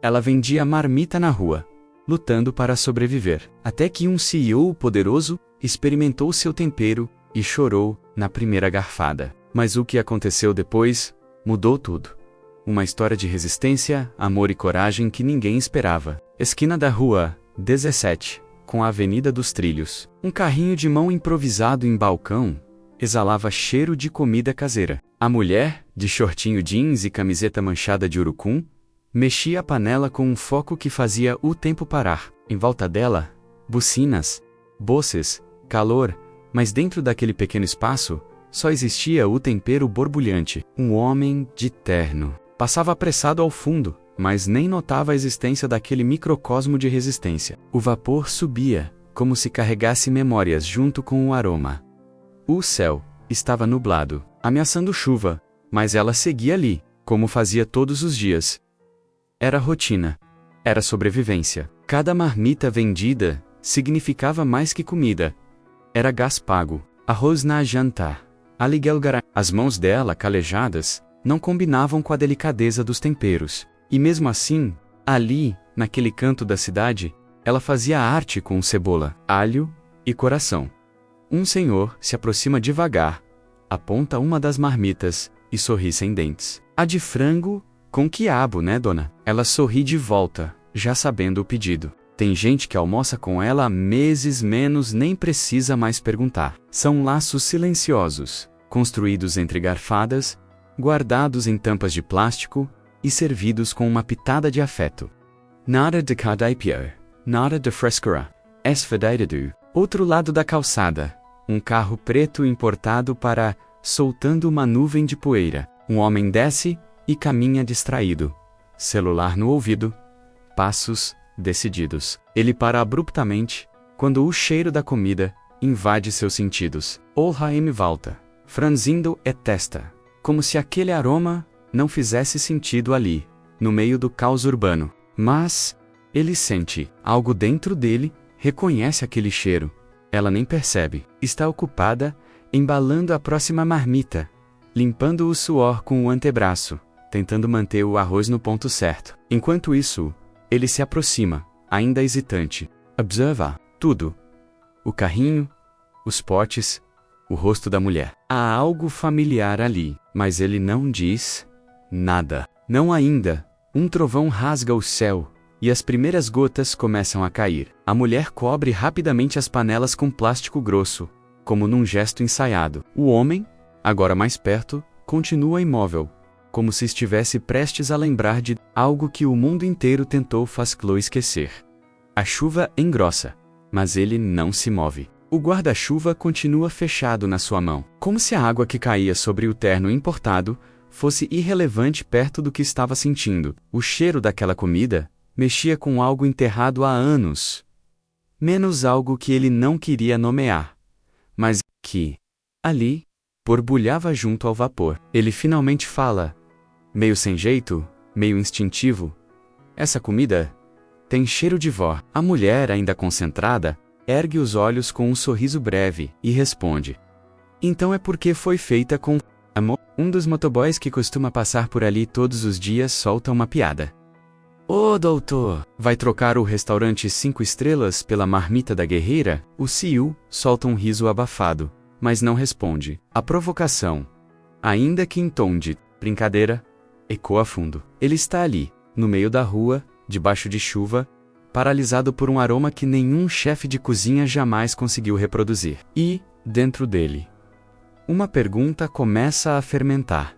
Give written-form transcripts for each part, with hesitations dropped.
Ela vendia marmita na rua, lutando para sobreviver. Até que um CEO poderoso experimentou seu tempero e chorou na primeira garfada. Mas o que aconteceu depois mudou tudo. Uma história de resistência, amor e coragem que ninguém esperava. Esquina da rua 17, com a Avenida dos Trilhos. Um carrinho de mão improvisado em balcão exalava cheiro de comida caseira. A mulher, de shortinho jeans e camiseta manchada de urucum, mexia a panela com um foco que fazia o tempo parar. Em volta dela, bucinas, boces, calor, mas dentro daquele pequeno espaço, só existia o tempero borbulhante. Um homem de terno. Passava apressado ao fundo, mas nem notava a existência daquele microcosmo de resistência. O vapor subia, como se carregasse memórias junto com o aroma. O céu estava nublado, ameaçando chuva, mas ela seguia ali, como fazia todos os dias. Era rotina. Era sobrevivência. Cada marmita vendida significava mais que comida. Era gás pago, arroz na janta, aluguel garante. As mãos dela, calejadas, não combinavam com a delicadeza dos temperos. E mesmo assim, ali, naquele canto da cidade, ela fazia arte com cebola, alho e coração. Um senhor se aproxima devagar, aponta uma das marmitas e sorri sem dentes. A de frango, com quiabo, né, dona? Ela sorri de volta, já sabendo o pedido. Tem gente que almoça com ela há meses menos, nem precisa mais perguntar. São laços silenciosos, construídos entre garfadas, guardados em tampas de plástico e servidos com uma pitada de afeto. Nada de cardápio, nada de frescura. Esfedaido. Outro lado da calçada, um carro preto importado para soltando uma nuvem de poeira. Um homem desce e caminha distraído, celular no ouvido, passos decididos. Ele para abruptamente quando o cheiro da comida invade seus sentidos. Olhaim volta, franzindo a testa, como se aquele aroma não fizesse sentido ali, no meio do caos urbano. Mas ele sente algo dentro dele, reconhece aquele cheiro. Ela nem percebe. Está ocupada embalando a próxima marmita, limpando o suor com o antebraço, tentando manter o arroz no ponto certo. Enquanto isso, ele se aproxima, ainda hesitante. Observa tudo. O carrinho, os potes, o rosto da mulher. Há algo familiar ali, mas ele não diz nada. Não ainda. Um trovão rasga o céu, e as primeiras gotas começam a cair. A mulher cobre rapidamente as panelas com plástico grosso, como num gesto ensaiado. O homem, agora mais perto, continua imóvel, como se estivesse prestes a lembrar de algo que o mundo inteiro tentou fazê-lo esquecer. A chuva engrossa, mas ele não se move. O guarda-chuva continua fechado na sua mão, como se a água que caía sobre o terno importado fosse irrelevante perto do que estava sentindo. O cheiro daquela comida mexia com algo enterrado há anos, menos algo que ele não queria nomear, mas que, ali, borbulhava junto ao vapor. Ele finalmente fala, meio sem jeito, meio instintivo: essa comida tem cheiro de vó. A mulher, ainda concentrada, ergue os olhos com um sorriso breve e responde: então é porque foi feita com amor. Um dos motoboys que costuma passar por ali todos os dias solta uma piada. Ô doutor, vai trocar o restaurante 5 estrelas pela marmita da guerreira? O CEO solta um riso abafado, mas não responde. A provocação, ainda que em tom de brincadeira, ecoa fundo. Ele está ali, no meio da rua, debaixo de chuva, paralisado por um aroma que nenhum chefe de cozinha jamais conseguiu reproduzir. E, dentro dele, uma pergunta começa a fermentar.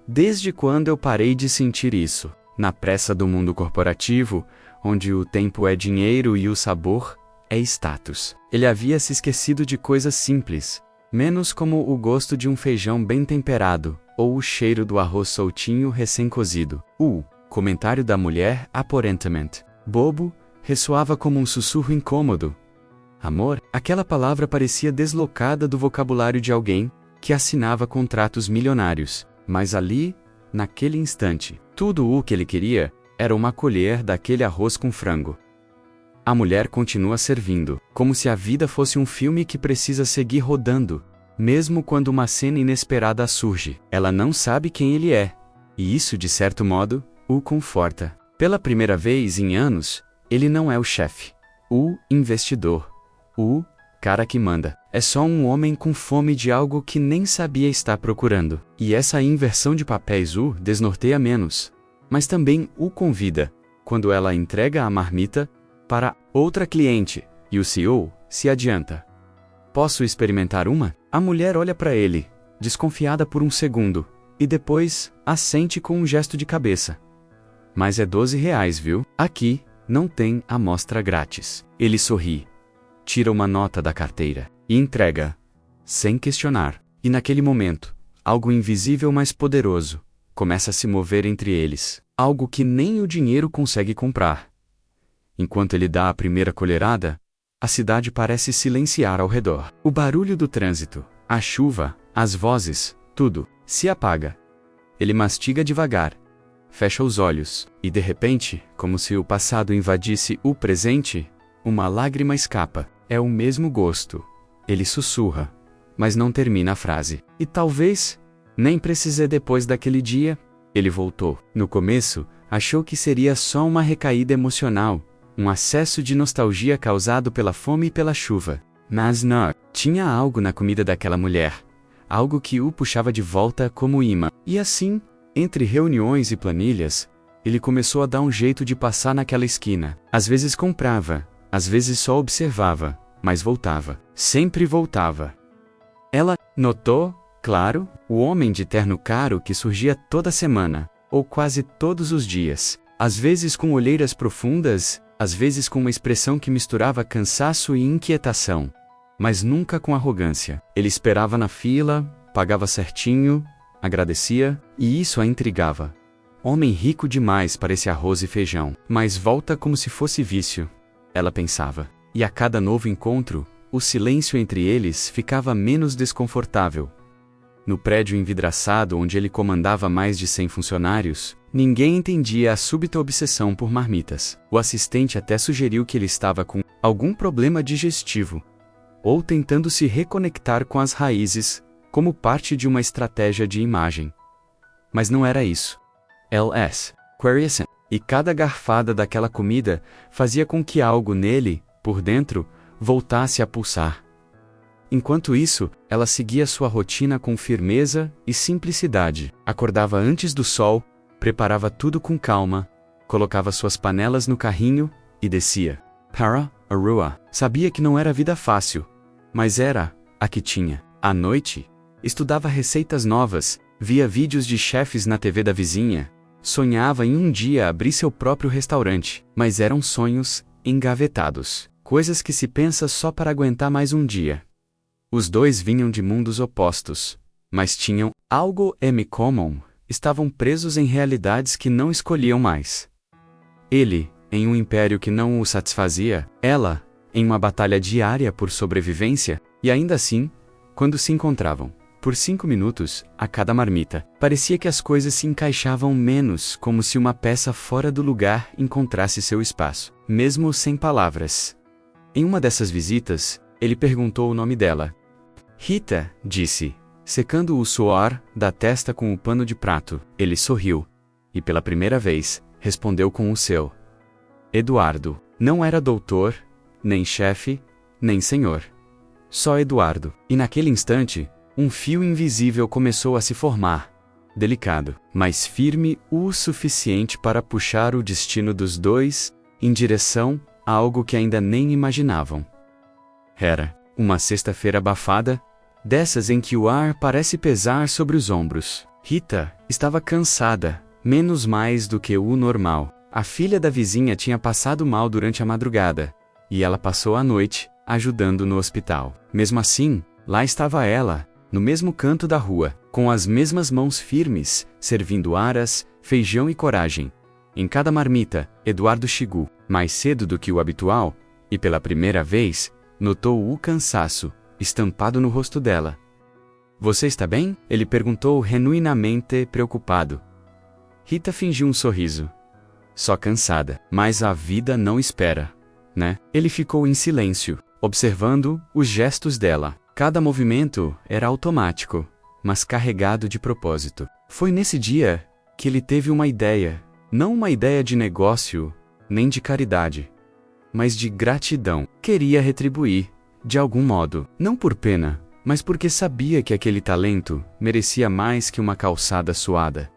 Desde quando eu parei de sentir isso? Na pressa do mundo corporativo, onde o tempo é dinheiro e o sabor é status. Ele havia se esquecido de coisas simples, menos como o gosto de um feijão bem temperado, ou o cheiro do arroz soltinho recém-cozido. O comentário da mulher, aparentemente bobo, ressoava como um sussurro incômodo. Amor, aquela palavra parecia deslocada do vocabulário de alguém que assinava contratos milionários. Mas ali, naquele instante, tudo o que ele queria era uma colher daquele arroz com frango. A mulher continua servindo, como se a vida fosse um filme que precisa seguir rodando, mesmo quando uma cena inesperada surge. Ela não sabe quem ele é, e isso, de certo modo, o conforta. Pela primeira vez em anos, ele não é o chefe, o investidor, o cara que manda. É só um homem com fome de algo que nem sabia estar procurando. E essa inversão de papéis o desnorteia menos, mas também o convida, quando ela entrega a marmita para outra cliente e o CEO se adianta. Posso experimentar uma? A mulher olha para ele, desconfiada por um segundo, e depois assente com um gesto de cabeça. Mas é R$12, viu? Aqui não tem amostra grátis. Ele sorri, tira uma nota da carteira e entrega, sem questionar. E naquele momento, algo invisível mais poderoso começa a se mover entre eles, algo que nem o dinheiro consegue comprar. Enquanto ele dá a primeira colherada, a cidade parece silenciar ao redor. O barulho do trânsito, a chuva, as vozes, tudo se apaga. Ele mastiga devagar, fecha os olhos, e de repente, como se o passado invadisse o presente, uma lágrima escapa. É o mesmo gosto. Ele sussurra, mas não termina a frase. E talvez nem precise depois daquele dia. Ele voltou. No começo, achou que seria só uma recaída emocional, um acesso de nostalgia causado pela fome e pela chuva. Mas não. Tinha algo na comida daquela mulher, algo que o puxava de volta como imã. E assim, entre reuniões e planilhas, ele começou a dar um jeito de passar naquela esquina. Às vezes comprava, às vezes só observava, mas voltava. Sempre voltava. Ela notou, claro, o homem de terno caro que surgia toda semana, ou quase todos os dias. Às vezes com olheiras profundas, às vezes com uma expressão que misturava cansaço e inquietação, mas nunca com arrogância. Ele esperava na fila, pagava certinho, agradecia, e isso a intrigava. Homem rico demais para esse arroz e feijão, mas volta como se fosse vício, ela pensava. E a cada novo encontro, o silêncio entre eles ficava menos desconfortável. No prédio envidraçado onde ele comandava mais de 100 funcionários, ninguém entendia a súbita obsessão por marmitas. O assistente até sugeriu que ele estava com algum problema digestivo, ou tentando se reconectar com as raízes, como parte de uma estratégia de imagem. Mas não era isso. L.S. Querieson. E cada garfada daquela comida fazia com que algo nele, por dentro, voltasse a pulsar. Enquanto isso, ela seguia sua rotina com firmeza e simplicidade. Acordava antes do sol, preparava tudo com calma, colocava suas panelas no carrinho e descia para a rua. Sabia que não era vida fácil, mas era a que tinha. À noite, estudava receitas novas, via vídeos de chefes na TV da vizinha, sonhava em um dia abrir seu próprio restaurante, mas eram sonhos engavetados, coisas que se pensa só para aguentar mais um dia. Os dois vinham de mundos opostos, mas tinham algo em comum, estavam presos em realidades que não escolhiam mais. Ele, em um império que não o satisfazia, ela, em uma batalha diária por sobrevivência, e ainda assim, quando se encontravam, por 5 minutos, a cada marmita, parecia que as coisas se encaixavam menos, como se uma peça fora do lugar encontrasse seu espaço, mesmo sem palavras. Em uma dessas visitas, ele perguntou o nome dela. Rita, disse, secando o suor da testa com o pano de prato. Ele sorriu, e pela primeira vez, respondeu com o seu. Eduardo. Não era doutor, nem chefe, nem senhor. Só Eduardo. E naquele instante, um fio invisível começou a se formar, delicado, mas firme o suficiente para puxar o destino dos dois em direção a algo que ainda nem imaginavam. Era uma sexta-feira abafada, dessas em que o ar parece pesar sobre os ombros. Rita estava cansada, menos mais do que o normal. A filha da vizinha tinha passado mal durante a madrugada, e ela passou a noite ajudando no hospital. Mesmo assim, lá estava ela, no mesmo canto da rua, com as mesmas mãos firmes, servindo aras, feijão e coragem. Em cada marmita, Eduardo chegou, mais cedo do que o habitual, e pela primeira vez, notou o cansaço, estampado no rosto dela. Você está bem? Ele perguntou genuinamente preocupado. Rita fingiu um sorriso. Só cansada, mas a vida não espera, né? Ele ficou em silêncio, observando os gestos dela. Cada movimento era automático, mas carregado de propósito. Foi nesse dia que ele teve uma ideia. Não uma ideia de negócio, nem de caridade, mas de gratidão. Queria retribuir, de algum modo, não por pena, mas porque sabia que aquele talento merecia mais que uma calçada suada.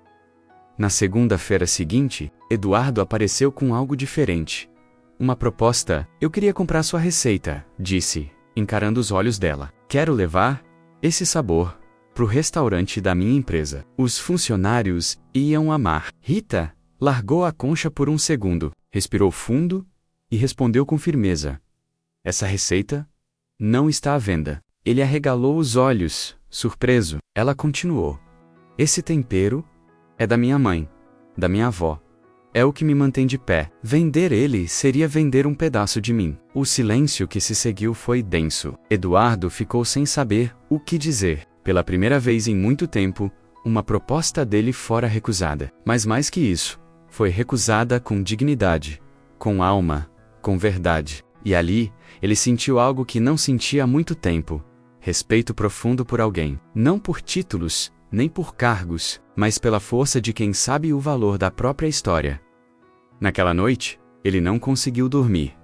Na segunda-feira seguinte, Eduardo apareceu com algo diferente. Uma proposta. Eu queria comprar sua receita, disse, encarando os olhos dela. Quero levar esse sabor pro restaurante da minha empresa. Os funcionários iam amar. Rita largou a concha por um segundo, respirou fundo e respondeu com firmeza. Essa receita não está à venda. Ele arregalou os olhos, surpreso. Ela continuou. Esse tempero é da minha mãe, da minha avó. É o que me mantém de pé. Vender ele seria vender um pedaço de mim. O silêncio que se seguiu foi denso. Eduardo ficou sem saber o que dizer. Pela primeira vez em muito tempo, uma proposta dele fora recusada. Mas mais que isso, foi recusada com dignidade, com alma, com verdade. E ali, ele sentiu algo que não sentia há muito tempo. Respeito profundo por alguém. Não por títulos, nem por cargos, mas pela força de quem sabe o valor da própria história. Naquela noite, ele não conseguiu dormir.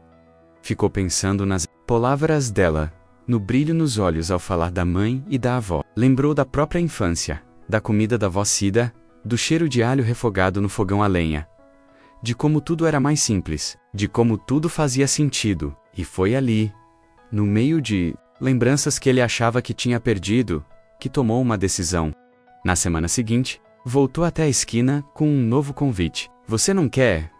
Ficou pensando nas palavras dela, no brilho nos olhos ao falar da mãe e da avó. Lembrou da própria infância, da comida da vó Cida, do cheiro de alho refogado no fogão a lenha, de como tudo era mais simples, de como tudo fazia sentido. E foi ali, no meio de lembranças que ele achava que tinha perdido, que tomou uma decisão. Na semana seguinte, voltou até a esquina com um novo convite. Você não quer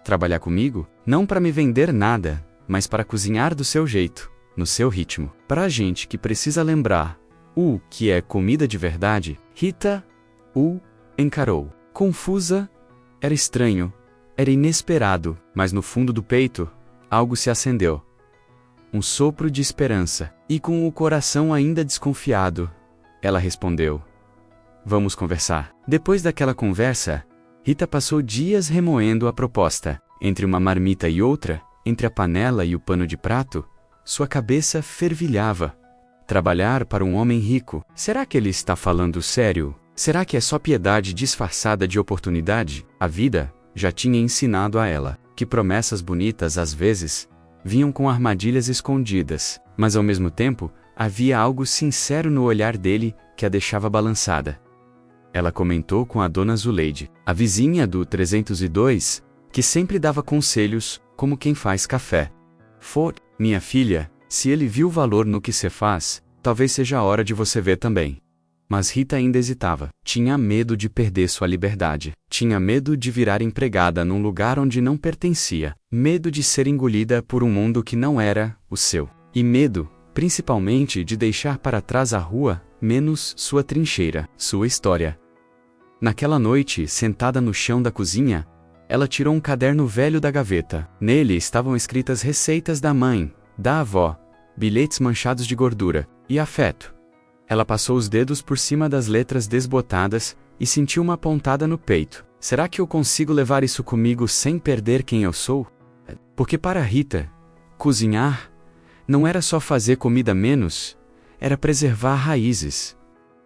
trabalhar comigo? Não para me vender nada, mas para cozinhar do seu jeito, no seu ritmo. Para a gente que precisa lembrar o que é comida de verdade, Rita o encarou. Confusa, era estranho, era inesperado, mas no fundo do peito, algo se acendeu. Um sopro de esperança. E com o coração ainda desconfiado, ela respondeu. Vamos conversar. Depois daquela conversa, Rita passou dias remoendo a proposta. Entre uma marmita e outra, entre a panela e o pano de prato, sua cabeça fervilhava. Trabalhar para um homem rico. Será que ele está falando sério? Será que é só piedade disfarçada de oportunidade? A vida já tinha ensinado a ela que promessas bonitas às vezes vinham com armadilhas escondidas, mas ao mesmo tempo havia algo sincero no olhar dele que a deixava balançada. Ela comentou com a dona Zuleide, a vizinha do 302, que sempre dava conselhos, como quem faz café. Minha filha, se ele viu valor no que você faz, talvez seja a hora de você ver também. Mas Rita ainda hesitava. Tinha medo de perder sua liberdade. Tinha medo de virar empregada num lugar onde não pertencia. Medo de ser engolida por um mundo que não era o seu. E medo, principalmente, de deixar para trás a rua, menos sua trincheira, sua história. Naquela noite, sentada no chão da cozinha, ela tirou um caderno velho da gaveta. Nele estavam escritas receitas da mãe, da avó, bilhetes manchados de gordura e afeto. Ela passou os dedos por cima das letras desbotadas e sentiu uma pontada no peito. Será que eu consigo levar isso comigo sem perder quem eu sou? Porque para Rita, cozinhar não era só fazer comida menos, era preservar raízes.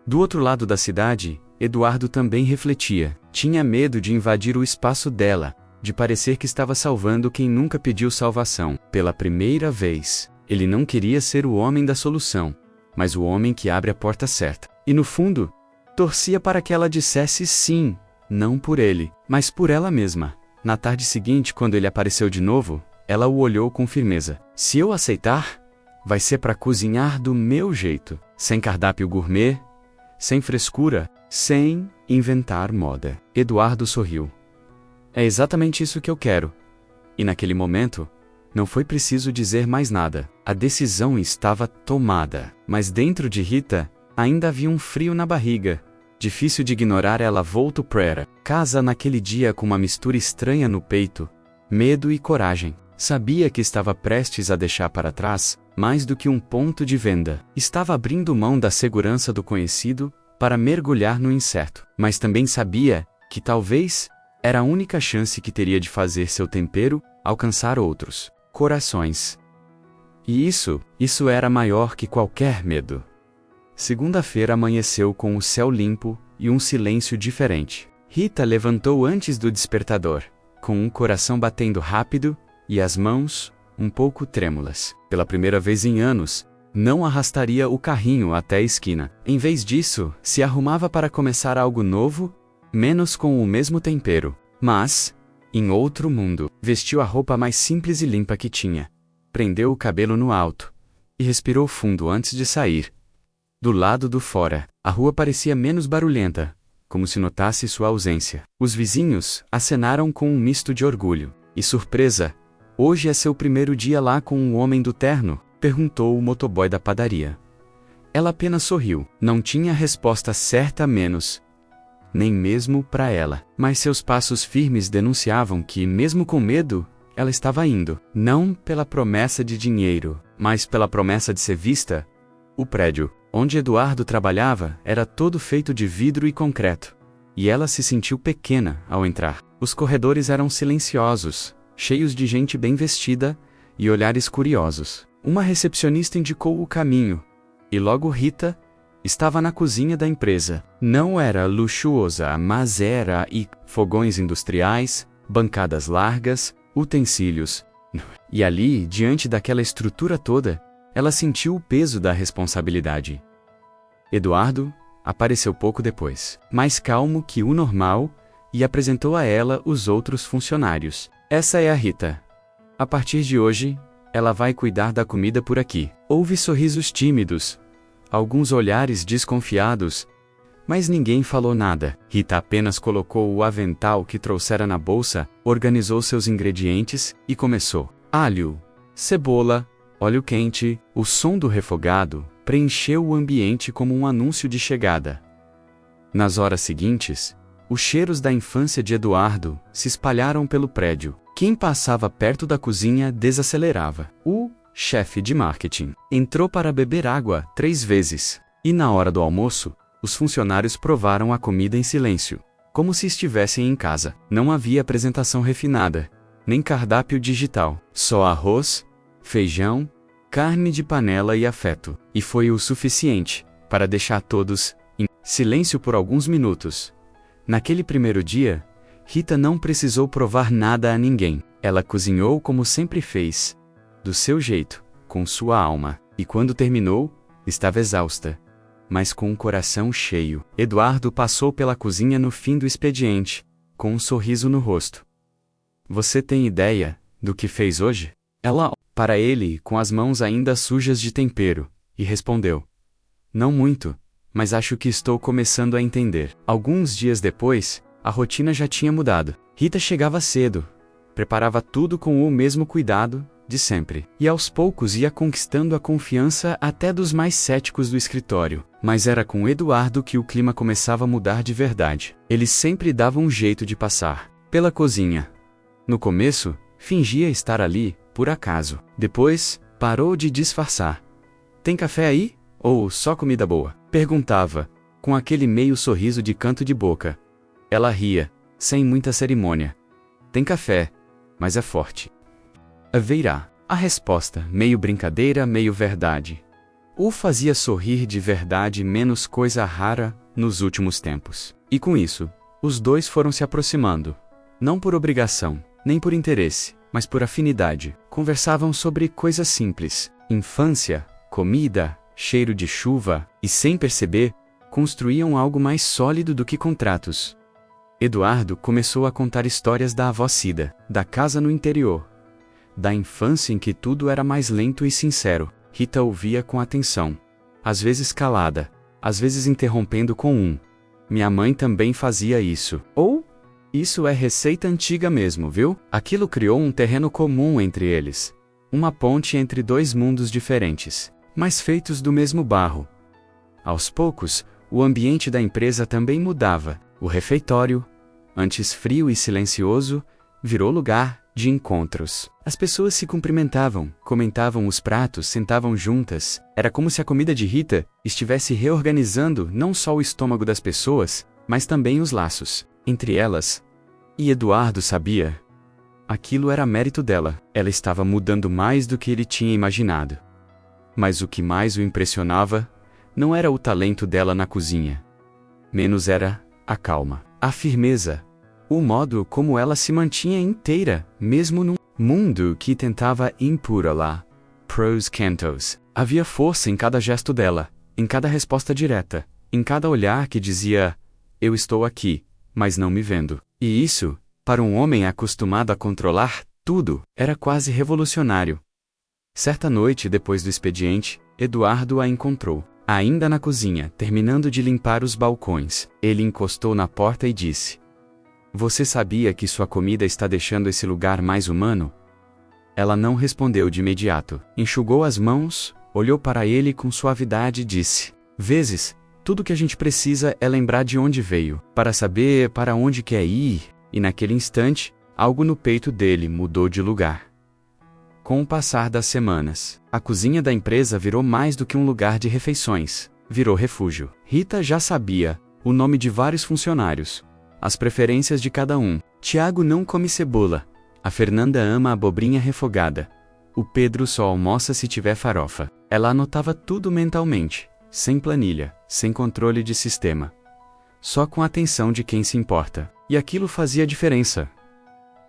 Do outro lado da cidade, Eduardo também refletia. Tinha medo de invadir o espaço dela, de parecer que estava salvando quem nunca pediu salvação. Pela primeira vez, ele não queria ser o homem da solução, mas o homem que abre a porta certa. E no fundo, torcia para que ela dissesse sim, não por ele, mas por ela mesma. Na tarde seguinte, quando ele apareceu de novo, ela o olhou com firmeza. Se eu aceitar, vai ser para cozinhar do meu jeito, sem cardápio gourmet, sem frescura, sem inventar moda. Eduardo sorriu. É exatamente isso que eu quero. E naquele momento, não foi preciso dizer mais nada. A decisão estava tomada. Mas dentro de Rita, ainda havia um frio na barriga. Difícil de ignorar, ela voltou para casa naquele dia com uma mistura estranha no peito, medo e coragem. Sabia que estava prestes a deixar para trás mais do que um ponto de venda. Estava abrindo mão da segurança do conhecido para mergulhar no incerto. Mas também sabia que talvez era a única chance que teria de fazer seu tempero alcançar outros corações. E isso era maior que qualquer medo. Segunda-feira amanheceu com o céu limpo e um silêncio diferente. Rita levantou antes do despertador, com um coração batendo rápido e as mãos um pouco trêmulas. Pela primeira vez em anos, não arrastaria o carrinho até a esquina. Em vez disso, se arrumava para começar algo novo, menos com o mesmo tempero. Mas, em outro mundo, vestiu a roupa mais simples e limpa que tinha. Prendeu o cabelo no alto e respirou fundo antes de sair. Do lado do fora, a rua parecia menos barulhenta, como se notasse sua ausência. Os vizinhos acenaram com um misto de orgulho e surpresa. Hoje é seu primeiro dia lá com o homem do terno? Perguntou o motoboy da padaria. Ela apenas sorriu. Não tinha resposta certa menos, nem mesmo para ela. Mas seus passos firmes denunciavam que, mesmo com medo, ela estava indo. Não pela promessa de dinheiro, mas pela promessa de ser vista. O prédio onde Eduardo trabalhava era todo feito de vidro e concreto. E ela se sentiu pequena ao entrar. Os corredores eram silenciosos, cheios de gente bem vestida e olhares curiosos. Uma recepcionista indicou o caminho, e logo Rita estava na cozinha da empresa. Não era luxuosa, mas era fogões industriais, bancadas largas, utensílios. E ali, diante daquela estrutura toda, ela sentiu o peso da responsabilidade. Eduardo apareceu pouco depois, mais calmo que o normal, e apresentou a ela os outros funcionários. Essa é a Rita. A partir de hoje, ela vai cuidar da comida por aqui. Houve sorrisos tímidos, alguns olhares desconfiados, mas ninguém falou nada. Rita apenas colocou o avental que trouxera na bolsa, organizou seus ingredientes e começou. Alho, cebola, óleo quente. O som do refogado preencheu o ambiente como um anúncio de chegada. Nas horas seguintes, os cheiros da infância de Eduardo se espalharam pelo prédio. Quem passava perto da cozinha desacelerava. O chefe de marketing entrou para beber água 3 vezes. E na hora do almoço, os funcionários provaram a comida em silêncio, como se estivessem em casa. Não havia apresentação refinada, nem cardápio digital. Só arroz, feijão, carne de panela e afeto. E foi o suficiente para deixar todos em silêncio por alguns minutos. Naquele primeiro dia, Rita não precisou provar nada a ninguém. Ela cozinhou como sempre fez, do seu jeito, com sua alma. E quando terminou, estava exausta, mas com o coração cheio. Eduardo passou pela cozinha no fim do expediente, com um sorriso no rosto. Você tem ideia do que fez hoje? Ela olhou para ele com as mãos ainda sujas de tempero, e respondeu. Não muito, mas acho que estou começando a entender. Alguns dias depois, a rotina já tinha mudado. Rita chegava cedo, preparava tudo com o mesmo cuidado de sempre, e aos poucos ia conquistando a confiança até dos mais céticos do escritório. Mas era com Eduardo que o clima começava a mudar de verdade. Ele sempre dava um jeito de passar pela cozinha. No começo, fingia estar ali, por acaso. Depois, parou de disfarçar. Tem café aí? Ou só comida boa? Perguntava, com aquele meio sorriso de canto de boca. Ela ria, sem muita cerimônia. Tem café, mas é forte. Haverá. A resposta, meio brincadeira, meio verdade. O fazia sorrir de verdade, menos coisa rara nos últimos tempos. E com isso, os dois foram se aproximando. Não por obrigação, nem por interesse, mas por afinidade. Conversavam sobre coisas simples. Infância, comida, cheiro de chuva, e sem perceber, construíam algo mais sólido do que contratos. Eduardo começou a contar histórias da avó Cida, da casa no interior, da infância em que tudo era mais lento e sincero. Rita ouvia com atenção, às vezes calada, às vezes interrompendo com minha mãe também fazia isso. Ou, isso é receita antiga mesmo, viu? Aquilo criou um terreno comum entre eles. Uma ponte entre 2 mundos diferentes, mas feitos do mesmo barro. Aos poucos, o ambiente da empresa também mudava. O refeitório, antes frio e silencioso, virou lugar de encontros. As pessoas se cumprimentavam, comentavam os pratos, sentavam juntas. Era como se a comida de Rita estivesse reorganizando não só o estômago das pessoas, mas também os laços entre elas. E Eduardo sabia. Aquilo era mérito dela. Ela estava mudando mais do que ele tinha imaginado. Mas o que mais o impressionava não era o talento dela na cozinha. Menos era a calma. a firmeza, o modo como ela se mantinha inteira, mesmo num mundo que tentava impor-la. Pros cantos. Havia força em cada gesto dela, em cada resposta direta, em cada olhar que dizia: eu estou aqui, mas não me vendo. E isso, para um homem acostumado a controlar tudo, era quase revolucionário. Certa noite depois do expediente, Eduardo a encontrou, ainda na cozinha, terminando de limpar os balcões. Ele encostou na porta e disse: você sabia que sua comida está deixando esse lugar mais humano? Ela não respondeu de imediato. Enxugou as mãos, olhou para ele com suavidade e disse: vezes, tudo que a gente precisa é lembrar de onde veio, para saber para onde quer ir. E naquele instante, algo no peito dele mudou de lugar. Com o passar das semanas, a cozinha da empresa virou mais do que um lugar de refeições. Virou refúgio. Rita já sabia o nome de vários funcionários, as preferências de cada um. Tiago não come cebola. A Fernanda ama a abobrinha refogada. O Pedro só almoça se tiver farofa. Ela anotava tudo mentalmente, sem planilha, sem controle de sistema. Só com a atenção de quem se importa. E aquilo fazia diferença.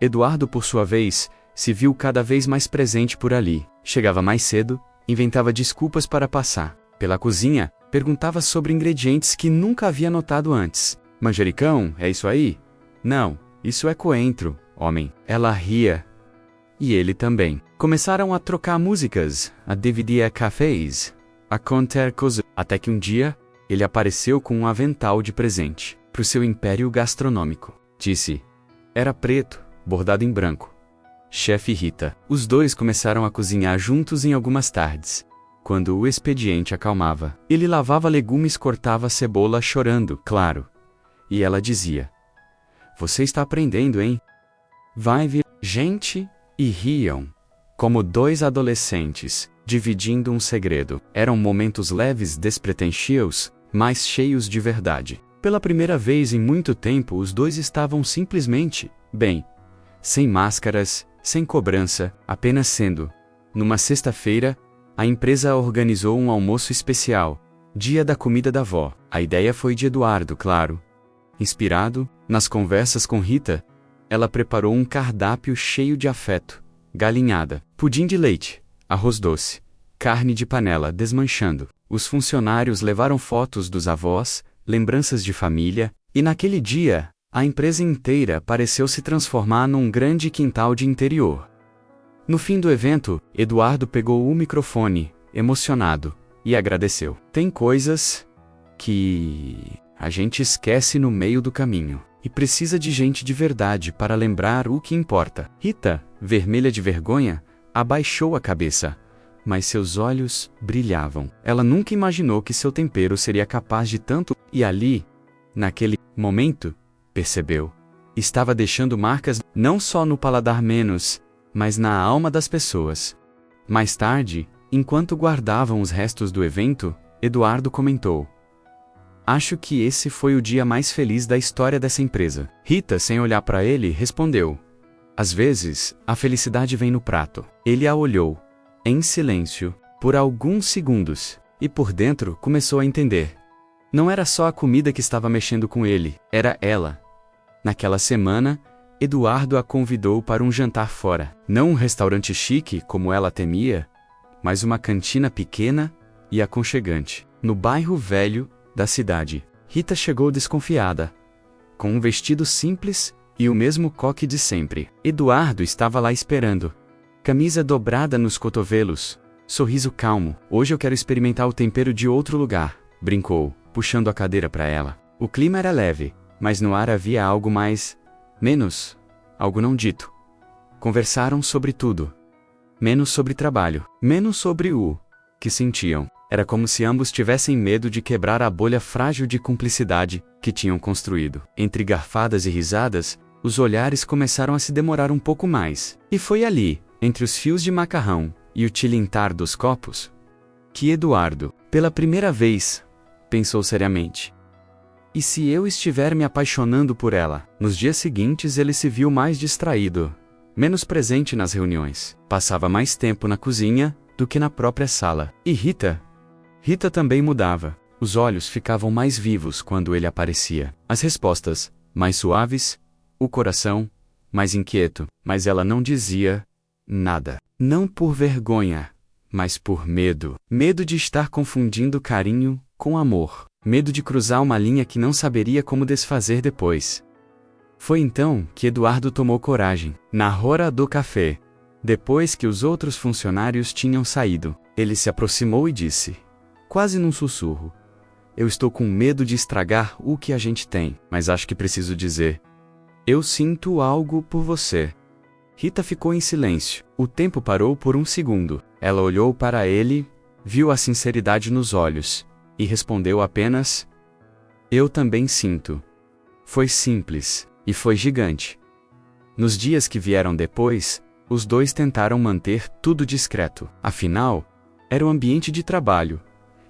Eduardo, por sua vez, se viu cada vez mais presente por ali. Chegava mais cedo, inventava desculpas para passar pela cozinha, perguntava sobre ingredientes que nunca havia notado antes. Manjericão, é isso aí? Não, isso é coentro, homem. Ela ria. E ele também. Começaram a trocar músicas, a dividir cafés, a contar coisas. Até que um dia, ele apareceu com um avental de presente para o seu império gastronômico. Disse: era preto, bordado em branco. Chefe Rita. Os dois começaram a cozinhar juntos em algumas tardes. Quando o expediente acalmava, ele lavava legumes, cortava cebola chorando, claro. E ela dizia: você está aprendendo, hein? Vai vir. Gente, e riam, como dois adolescentes, dividindo um segredo. Eram momentos leves, despretensiosos, mas cheios de verdade. Pela primeira vez em muito tempo, os dois estavam simplesmente bem. Sem máscaras, sem cobrança, apenas sendo. Numa sexta-feira, a empresa organizou um almoço especial, dia da comida da avó. A ideia foi de Eduardo, claro. Inspirado, nas conversas com Rita, ela preparou um cardápio cheio de afeto: galinhada, pudim de leite, arroz doce, carne de panela desmanchando. Os funcionários levaram fotos dos avós, lembranças de família, e naquele dia, a empresa inteira pareceu se transformar num grande quintal de interior. No fim do evento, Eduardo pegou o microfone, emocionado, e agradeceu. Tem coisas que a gente esquece no meio do caminho, e precisa de gente de verdade para lembrar o que importa. Rita, vermelha de vergonha, abaixou a cabeça, mas seus olhos brilhavam. Ela nunca imaginou que seu tempero seria capaz de tanto, e ali, naquele momento, percebeu. Estava deixando marcas não só no paladar menos, mas na alma das pessoas. Mais tarde, enquanto guardavam os restos do evento, Eduardo comentou: acho que esse foi o dia mais feliz da história dessa empresa. Rita, sem olhar para ele, respondeu: às vezes, a felicidade vem no prato. Ele a olhou, em silêncio, por alguns segundos, e por dentro começou a entender. Não era só a comida que estava mexendo com ele, era ela. Naquela semana, Eduardo a convidou para um jantar fora. Não um restaurante chique, como ela temia, mas uma cantina pequena e aconchegante, no bairro velho da cidade. Rita chegou desconfiada, com um vestido simples e o mesmo coque de sempre. Eduardo estava lá esperando. Camisa dobrada nos cotovelos, sorriso calmo. Hoje eu quero experimentar o tempero de outro lugar, brincou, puxando a cadeira para ela. O clima era leve, mas no ar havia algo mais... algo não dito. Conversaram sobre tudo. Menos sobre trabalho. Menos sobre o que sentiam. Era como se ambos tivessem medo de quebrar a bolha frágil de cumplicidade que tinham construído. Entre garfadas e risadas, os olhares começaram a se demorar um pouco mais. E foi ali, entre os fios de macarrão e o tilintar dos copos, que Eduardo, pela primeira vez, pensou seriamente: e se eu estiver me apaixonando por ela? Nos dias seguintes ele se viu mais distraído, menos presente nas reuniões. Passava mais tempo na cozinha do que na própria sala. E Rita também mudava. Os olhos ficavam mais vivos quando ele aparecia. As respostas, mais suaves, o coração mais inquieto, mas ela não dizia nada. Não por vergonha, mas por medo. Medo de estar confundindo carinho com amor. Medo de cruzar uma linha que não saberia como desfazer depois. Foi então que Eduardo tomou coragem. Na hora do café, depois que os outros funcionários tinham saído, ele se aproximou e disse, quase num sussurro, eu estou com medo de estragar o que a gente tem, mas acho que preciso dizer, eu sinto algo por você. Rita ficou em silêncio. O tempo parou por um segundo. Ela olhou para ele, viu a sinceridade nos olhos, e respondeu apenas, eu também sinto. Foi simples, e foi gigante. Nos dias que vieram depois, os dois tentaram manter tudo discreto. Afinal, era um ambiente de trabalho,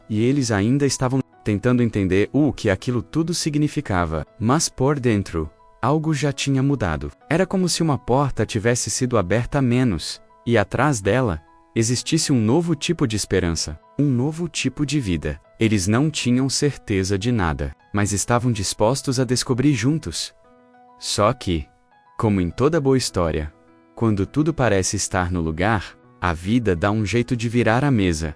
e eles ainda estavam tentando entender o que aquilo tudo significava. Mas por dentro, algo já tinha mudado. Era como se uma porta tivesse sido aberta a menos, e atrás dela, existisse um novo tipo de esperança, um novo tipo de vida. Eles não tinham certeza de nada, mas estavam dispostos a descobrir juntos. Só que, como em toda boa história, quando tudo parece estar no lugar, a vida dá um jeito de virar a mesa.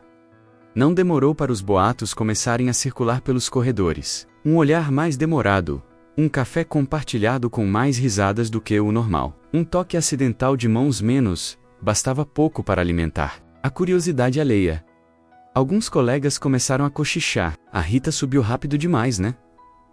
Não demorou para os boatos começarem a circular pelos corredores. Um olhar mais demorado, um café compartilhado com mais risadas do que o normal. Um toque acidental de mãos menos, bastava pouco para alimentar a curiosidade alheia. Alguns colegas começaram a cochichar. A Rita subiu rápido demais, né?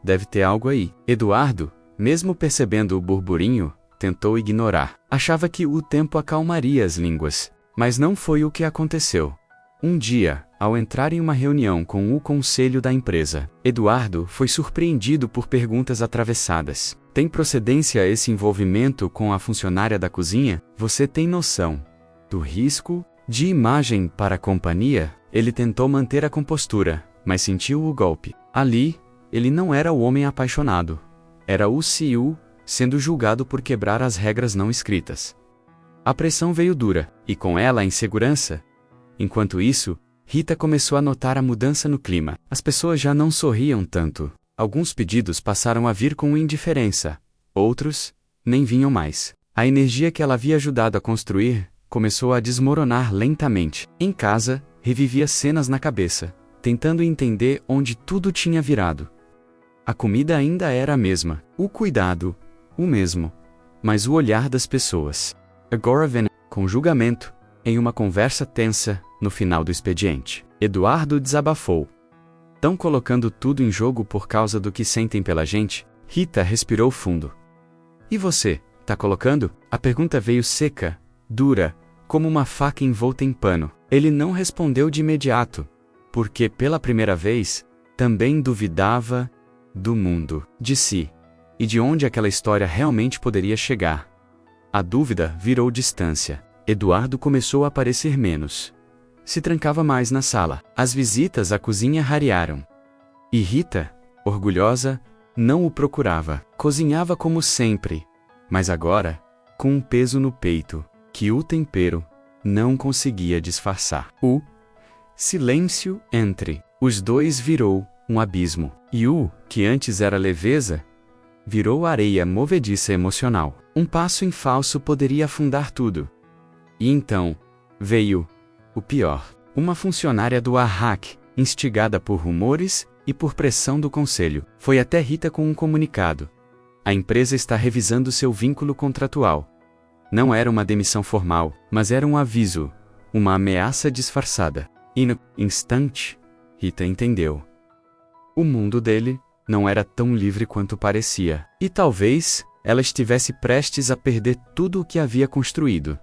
Deve ter algo aí. Eduardo, mesmo percebendo o burburinho, tentou ignorar. Achava que o tempo acalmaria as línguas. Mas não foi o que aconteceu. Um dia, ao entrar em uma reunião com o conselho da empresa, Eduardo foi surpreendido por perguntas atravessadas. Tem procedência esse envolvimento com a funcionária da cozinha? Você tem noção do risco de imagem para a companhia? Ele tentou manter a compostura, mas sentiu o golpe. Ali, ele não era o homem apaixonado. Era o CEO, sendo julgado por quebrar as regras não escritas. A pressão veio dura, e com ela a insegurança. Enquanto isso, Rita começou a notar a mudança no clima. As pessoas já não sorriam tanto. Alguns pedidos passaram a vir com indiferença. Outros, nem vinham mais. A energia que ela havia ajudado a construir começou a desmoronar lentamente. Em casa, revivia cenas na cabeça, tentando entender onde tudo tinha virado. A comida ainda era a mesma, o cuidado, o mesmo, mas o olhar das pessoas. Agora vem, com julgamento, em uma conversa tensa, no final do expediente. Eduardo desabafou. Tão colocando tudo em jogo por causa do que sentem pela gente? Rita respirou fundo. E você, tá colocando? A pergunta veio seca, dura, como uma faca envolta em pano. Ele não respondeu de imediato, porque pela primeira vez, também duvidava do mundo, de si, e de onde aquela história realmente poderia chegar. A dúvida virou distância. Eduardo começou a aparecer menos. Se trancava mais na sala. As visitas à cozinha rarearam. E Rita, orgulhosa, não o procurava. Cozinhava como sempre, mas agora, com um peso no peito, que o tempero não conseguia disfarçar. O silêncio entre os dois virou um abismo. E o que antes era leveza, virou areia movediça emocional. Um passo em falso poderia afundar tudo. E então, veio o pior. Uma funcionária do ARRAC, instigada por rumores e por pressão do conselho, foi até Rita com um comunicado. A empresa está revisando seu vínculo contratual. Não era uma demissão formal, mas era um aviso, uma ameaça disfarçada. E no instante, Rita entendeu. O mundo dele não era tão livre quanto parecia. E talvez ela estivesse prestes a perder tudo o que havia construído.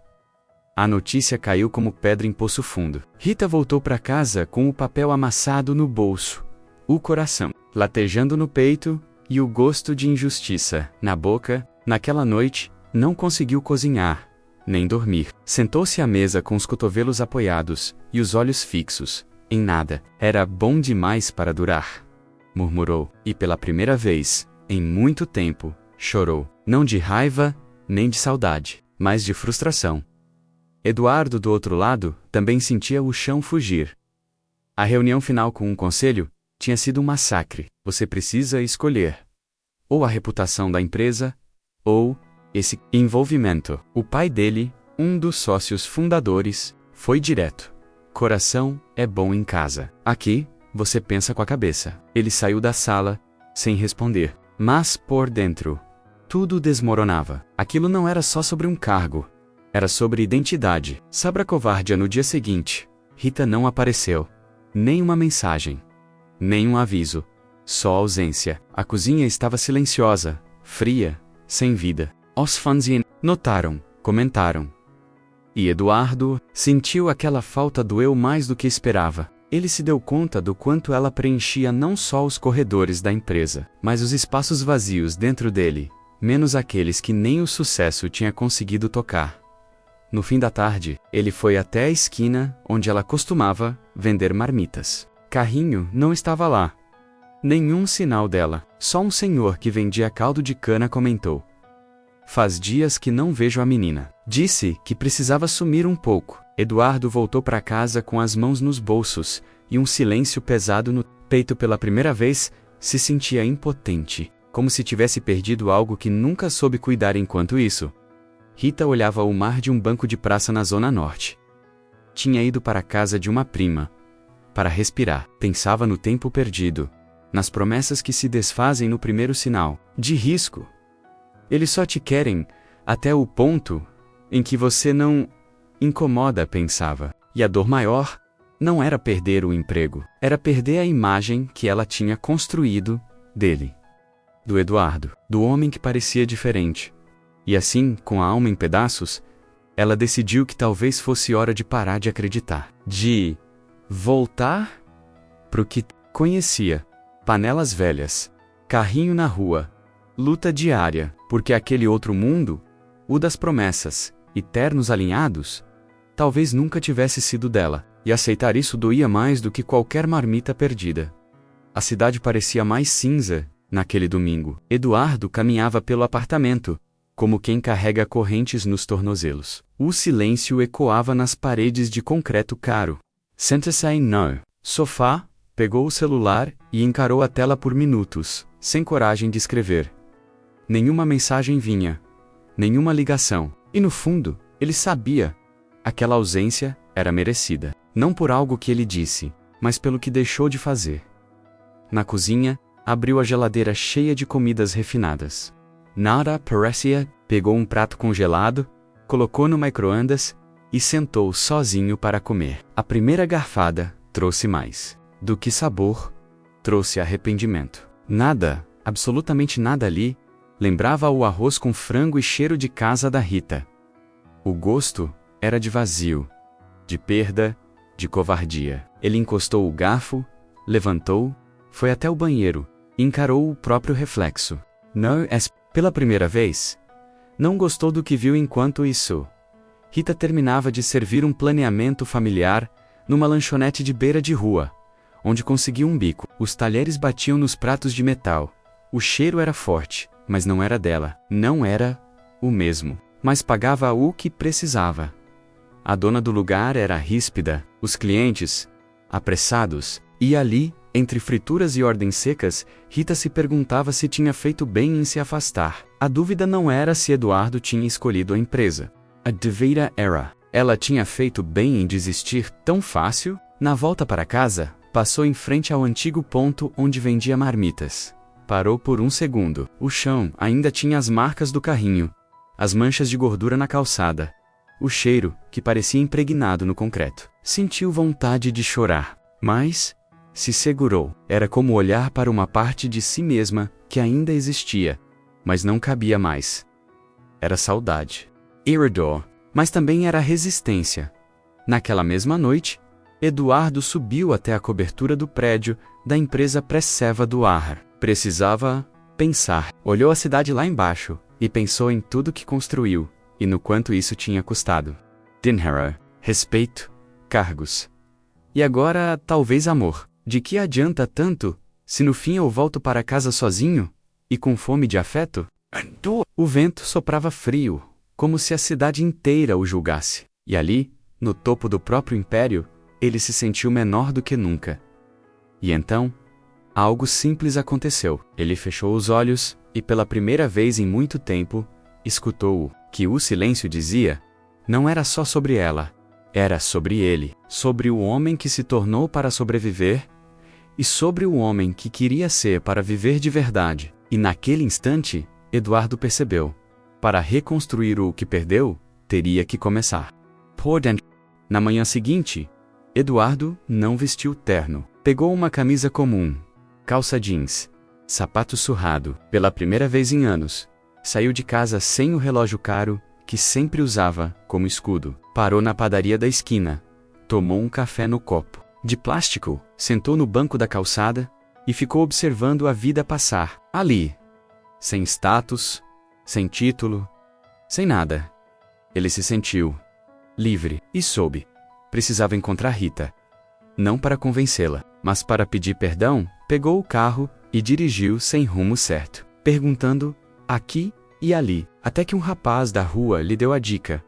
A notícia caiu como pedra em poço fundo. Rita voltou para casa com o papel amassado no bolso, o coração latejando no peito e o gosto de injustiça na boca. Naquela noite, não conseguiu cozinhar, nem dormir. Sentou-se à mesa com os cotovelos apoiados e os olhos fixos. Em nada. Era bom demais para durar, murmurou, e pela primeira vez, em muito tempo, chorou. Não de raiva, nem de saudade, mas de frustração. Eduardo, do outro lado, também sentia o chão fugir. A reunião final com o conselho tinha sido um massacre. Você precisa escolher. ou a reputação da empresa, ou esse envolvimento. O pai dele, um dos sócios fundadores, foi direto. Coração é bom em casa. Aqui, você pensa com a cabeça. Ele saiu da sala, sem responder. Mas, por dentro, tudo desmoronava. Aquilo não era só sobre um cargo. Era sobre identidade. Sabracovardia no dia seguinte. Rita não apareceu. Nem uma mensagem. Nem um aviso. Só ausência. A cozinha estava silenciosa, fria, sem vida. Os fãs notaram, comentaram. E Eduardo sentiu aquela falta doeu mais do que esperava. Ele se deu conta do quanto ela preenchia não só os corredores da empresa, mas os espaços vazios dentro dele, menos aqueles que nem o sucesso tinha conseguido tocar. No fim da tarde, ele foi até a esquina onde ela costumava vender marmitas. Carrinho não estava lá. Nenhum sinal dela. Só um senhor que vendia caldo de cana comentou. Faz dias que não vejo a menina. Disse que precisava sumir um pouco. Eduardo voltou para casa com as mãos nos bolsos e um silêncio pesado no peito. Pela primeira vez, se sentia impotente, como se tivesse perdido algo que nunca soube cuidar. Enquanto isso, Rita olhava o mar de um banco de praça na Zona Norte. Tinha ido para a casa de uma prima, para respirar. Pensava no tempo perdido, nas promessas que se desfazem no primeiro sinal de risco. Eles só te querem até o ponto em que você não incomoda, pensava. E a dor maior não era perder o emprego, era perder a imagem que ela tinha construído dele. Do Eduardo, do homem que parecia diferente. E assim, com a alma em pedaços, ela decidiu que talvez fosse hora de parar de acreditar. De voltar pro que conhecia. Panelas velhas, carrinho na rua, luta diária, porque aquele outro mundo, o das promessas, e ternos alinhados, talvez nunca tivesse sido dela, e aceitar isso doía mais do que qualquer marmita perdida. A cidade parecia mais cinza naquele domingo. Eduardo caminhava pelo apartamento, como quem carrega correntes nos tornozelos. O silêncio ecoava nas paredes de concreto caro. Senta-se no sofá, pegou o celular e encarou a tela por minutos, sem coragem de escrever. Nenhuma mensagem vinha, nenhuma ligação. E no fundo, ele sabia, aquela ausência era merecida. Não por algo que ele disse, mas pelo que deixou de fazer. Na cozinha, abriu a geladeira cheia de comidas refinadas. Nada parecia, pegou um prato congelado, colocou no micro-ondas e sentou sozinho para comer. A primeira garfada trouxe mais do que sabor, trouxe arrependimento. Nada, absolutamente nada ali, lembrava o arroz com frango e cheiro de casa da Rita. O gosto era de vazio, de perda, de covardia. Ele encostou o garfo, levantou, foi até o banheiro, encarou o próprio reflexo. Pela primeira vez, não gostou do que viu enquanto isso. Rita terminava de servir um planeamento familiar numa lanchonete de beira de rua, onde conseguiu um bico. Os talheres batiam nos pratos de metal. O cheiro era forte, mas não era dela. Não era o mesmo. Mas pagava o que precisava. A dona do lugar era ríspida, os clientes, apressados, e ali, entre frituras e ordens secas, Rita se perguntava se tinha feito bem em se afastar. A dúvida não era se Eduardo tinha escolhido a empresa. A dúvida era, ela tinha feito bem em desistir tão fácil? Na volta para casa, passou em frente ao antigo ponto onde vendia marmitas. Parou por um segundo. O chão ainda tinha as marcas do carrinho, as manchas de gordura na calçada, o cheiro, que parecia impregnado no concreto. Sentiu vontade de chorar, mas se segurou. Era como olhar para uma parte de si mesma que ainda existia, mas não cabia mais. Era saudade. Dor, mas também era resistência. Naquela mesma noite, Eduardo subiu até a cobertura do prédio da empresa Presseva do Ar. Precisava pensar. Olhou a cidade lá embaixo e pensou em tudo que construiu e no quanto isso tinha custado. Dinheiro, respeito, cargos. E agora, talvez amor. De que adianta tanto, se no fim eu volto para casa sozinho e com fome de afeto? O vento soprava frio, como se a cidade inteira o julgasse. E ali, no topo do próprio império, ele se sentiu menor do que nunca. E então, algo simples aconteceu. Ele fechou os olhos e pela primeira vez em muito tempo, escutou o que o silêncio dizia. Não era só sobre ela, era sobre ele, sobre o homem que se tornou para sobreviver, e sobre o homem que queria ser para viver de verdade. E naquele instante, Eduardo percebeu. Para reconstruir o que perdeu, teria que começar por dentro. Na manhã seguinte, Eduardo não vestiu terno. Pegou uma camisa comum, calça jeans, sapato surrado. Pela primeira vez em anos, saiu de casa sem o relógio caro que sempre usava como escudo. Parou na padaria da esquina, tomou um café no copo de plástico, sentou no banco da calçada e ficou observando a vida passar. Ali, sem status, sem título, sem nada. Ele se sentiu livre e soube. Precisava encontrar Rita. Não para convencê-la, mas para pedir perdão. Pegou o carro e dirigiu sem rumo certo, perguntando aqui e ali, até que um rapaz da rua lhe deu a dica.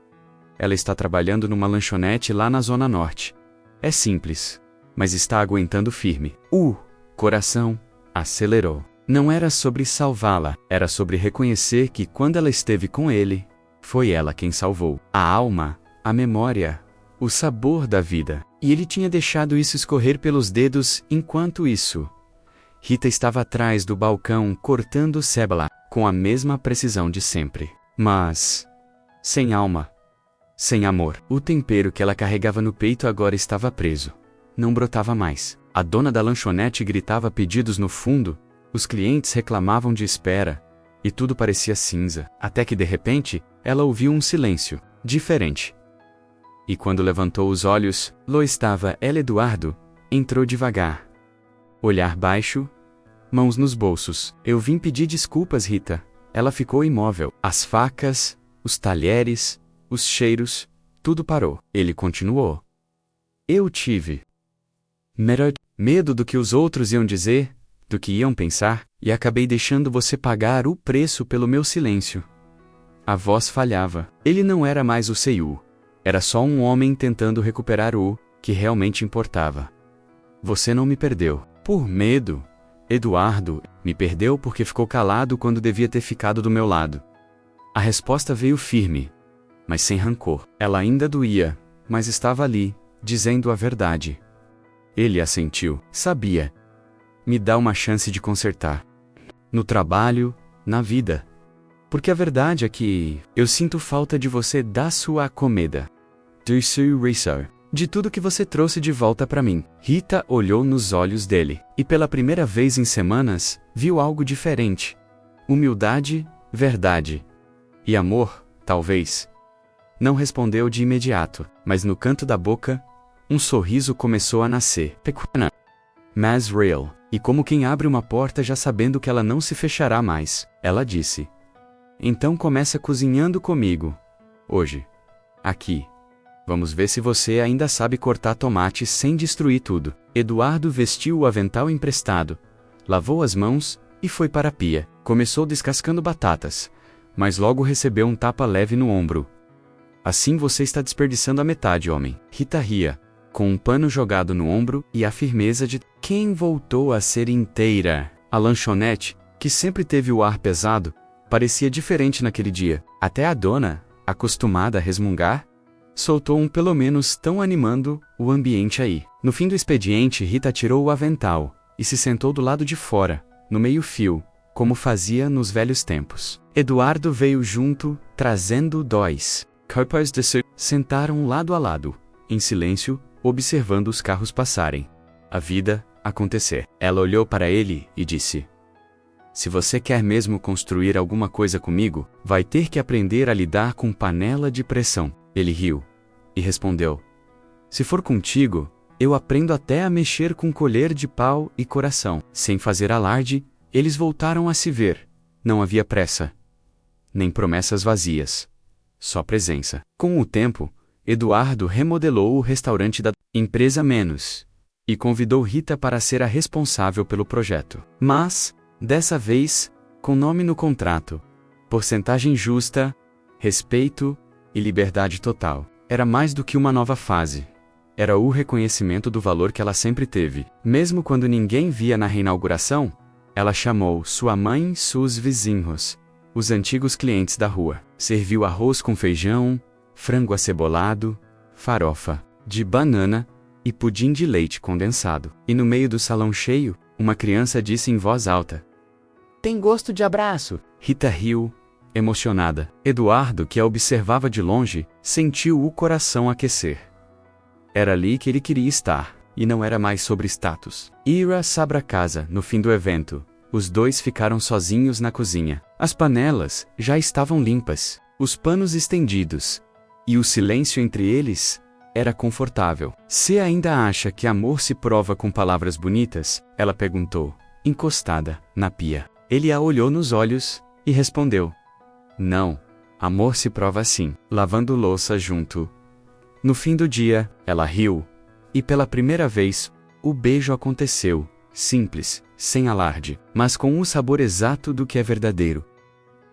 Ela está trabalhando numa lanchonete lá na Zona Norte. É simples, mas está aguentando firme. O coração acelerou. Não era sobre salvá-la, era sobre reconhecer que quando ela esteve com ele, foi ela quem salvou a alma, a memória, o sabor da vida. E ele tinha deixado isso escorrer pelos dedos enquanto isso. Rita estava atrás do balcão cortando cebola, com a mesma precisão de sempre. Mas sem alma, sem amor. O tempero que ela carregava no peito agora estava preso. Não brotava mais. A dona da lanchonete gritava pedidos no fundo, os clientes reclamavam de espera, e tudo parecia cinza. Até que de repente, ela ouviu um silêncio diferente. E quando levantou os olhos, lá estava ela. Eduardo entrou devagar. Olhar baixo, mãos nos bolsos. Eu vim pedir desculpas, Rita. Ela ficou imóvel. As facas, os talheres, os cheiros, tudo parou. Ele continuou. Eu tive medo do que os outros iam dizer, do que iam pensar, e acabei deixando você pagar o preço pelo meu silêncio. A voz falhava. Ele não era mais o Seiyu. Era só um homem tentando recuperar o que realmente importava. Você não me perdeu por medo, Eduardo. Me perdeu porque ficou calado quando devia ter ficado do meu lado. A resposta veio firme, mas sem rancor. Ela ainda doía, mas estava ali, dizendo a verdade. Ele assentiu. Sabia. Me dá uma chance de consertar. No trabalho, na vida. Porque a verdade é que eu sinto falta de você, da sua comida. Do seu riso. De tudo que você trouxe de volta para mim. Rita olhou nos olhos dele. E pela primeira vez em semanas, viu algo diferente. Humildade, verdade. E amor, talvez. Não respondeu de imediato, mas no canto da boca, um sorriso começou a nascer. Pequena, mas real. E como quem abre uma porta já sabendo que ela não se fechará mais, ela disse. Então começa cozinhando comigo. Hoje. Aqui. Vamos ver se você ainda sabe cortar tomates sem destruir tudo. Eduardo vestiu o avental emprestado, lavou as mãos e foi para a pia. Começou descascando batatas, mas logo recebeu um tapa leve no ombro. Assim você está desperdiçando a metade, homem. Rita ria, com um pano jogado no ombro e a firmeza de quem voltou a ser inteira. A lanchonete, que sempre teve o ar pesado, parecia diferente naquele dia. Até a dona, acostumada a resmungar, soltou um pelo menos tão animando o ambiente aí. No fim do expediente, Rita tirou o avental e se sentou do lado de fora, no meio-fio, como fazia nos velhos tempos. Eduardo veio junto, trazendo dois copos de suco. Sentaram lado a lado, em silêncio, observando os carros passarem. A vida acontecer. Ela olhou para ele e disse: se você quer mesmo construir alguma coisa comigo, vai ter que aprender a lidar com panela de pressão. Ele riu e respondeu: se for contigo, eu aprendo até a mexer com colher de pau e coração. Sem fazer alarde, eles voltaram a se ver. Não havia pressa, nem promessas vazias. Só presença. Com o tempo, Eduardo remodelou o restaurante da empresa menos e convidou Rita para ser a responsável pelo projeto. Mas, dessa vez, com nome no contrato, porcentagem justa, respeito e liberdade total. Era mais do que uma nova fase. Era o reconhecimento do valor que ela sempre teve. Mesmo quando ninguém via na reinauguração, Ela chamou sua mãe e seus vizinhos, os antigos clientes da rua. Serviu arroz com feijão, frango acebolado, farofa de banana e pudim de leite condensado. E no meio do salão cheio, uma criança disse em voz alta: "Tem gosto de abraço." Rita riu, emocionada. Eduardo, que a observava de longe, sentiu o coração aquecer. Era ali que ele queria estar, e não era mais sobre status. Ira sobre a casa, no fim do evento. Os dois ficaram sozinhos na cozinha. As panelas já estavam limpas, os panos estendidos, e o silêncio entre eles era confortável. "Você ainda acha que amor se prova com palavras bonitas?" ela perguntou, encostada na pia. Ele a olhou nos olhos e respondeu: "Não, amor se prova assim, lavando louça junto." No fim do dia, ela riu, e pela primeira vez, o beijo aconteceu, simples, sem alarde, mas com o sabor exato do que é verdadeiro.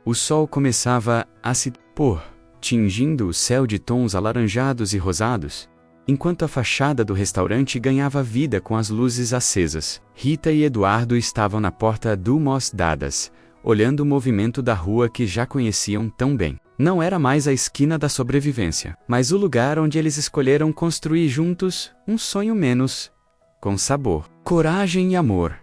O sol começava a se pôr, tingindo o céu de tons alaranjados e rosados, enquanto a fachada do restaurante ganhava vida com as luzes acesas. Rita e Eduardo estavam na porta de mãos dadas, olhando o movimento da rua que já conheciam tão bem. Não era mais a esquina da sobrevivência, mas o lugar onde eles escolheram construir juntos um sonho menos, com sabor, coragem e amor.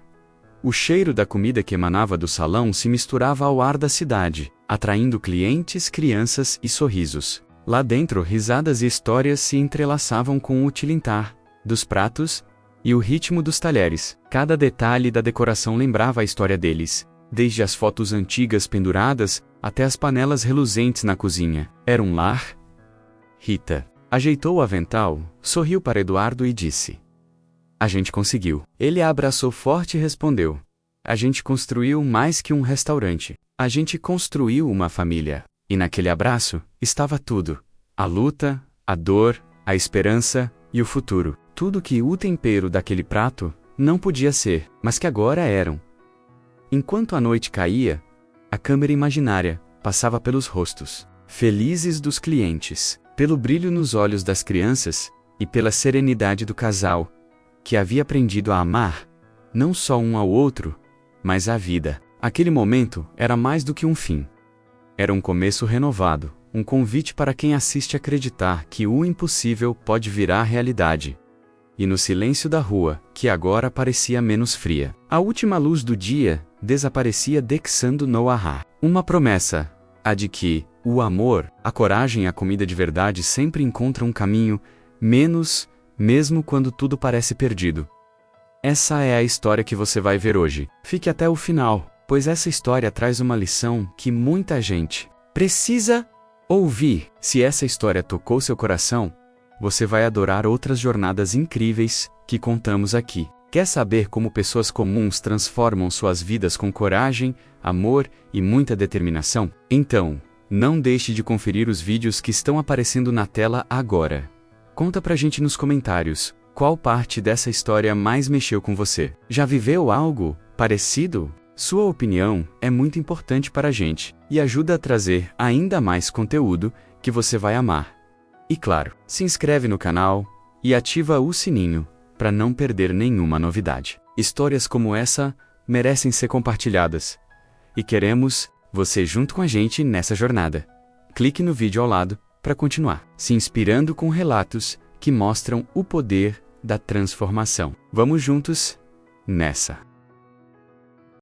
O cheiro da comida que emanava do salão se misturava ao ar da cidade, atraindo clientes, crianças e sorrisos. Lá dentro, risadas e histórias se entrelaçavam com o tilintar dos pratos e o ritmo dos talheres. Cada detalhe da decoração lembrava a história deles, desde as fotos antigas penduradas até as panelas reluzentes na cozinha. Era um lar. Rita ajeitou o avental, sorriu para Eduardo e disse: "A gente conseguiu." Ele a abraçou forte e respondeu: "A gente construiu mais que um restaurante. A gente construiu uma família." E naquele abraço estava tudo: a luta, a dor, a esperança e o futuro. Tudo que o tempero daquele prato não podia ser, mas que agora eram. Enquanto a noite caía, a câmera imaginária passava pelos rostos felizes dos clientes, pelo brilho nos olhos das crianças e pela serenidade do casal, que havia aprendido a amar, não só um ao outro, mas a vida. Aquele momento era mais do que um fim. Era um começo renovado, um convite para quem assiste acreditar que o impossível pode virar realidade. E no silêncio da rua, que agora parecia menos fria, a última luz do dia desaparecia deixando no ar uma promessa, a de que o amor, a coragem e a comida de verdade sempre encontram um caminho, mesmo quando tudo parece perdido. Essa é a história que você vai ver hoje. Fique até o final, pois essa história traz uma lição que muita gente precisa ouvir. Se essa história tocou seu coração, você vai adorar outras jornadas incríveis que contamos aqui. Quer saber como pessoas comuns transformam suas vidas com coragem, amor e muita determinação? Então, não deixe de conferir os vídeos que estão aparecendo na tela agora. Conta pra gente nos comentários qual parte dessa história mais mexeu com você. Já viveu algo parecido? Sua opinião é muito importante para a gente e ajuda a trazer ainda mais conteúdo que você vai amar. E claro, se inscreve no canal e ativa o sininho para não perder nenhuma novidade. Histórias como essa merecem ser compartilhadas e queremos você junto com a gente nessa jornada. Clique no vídeo ao lado para continuar se inspirando com relatos que mostram o poder da transformação. Vamos juntos nessa!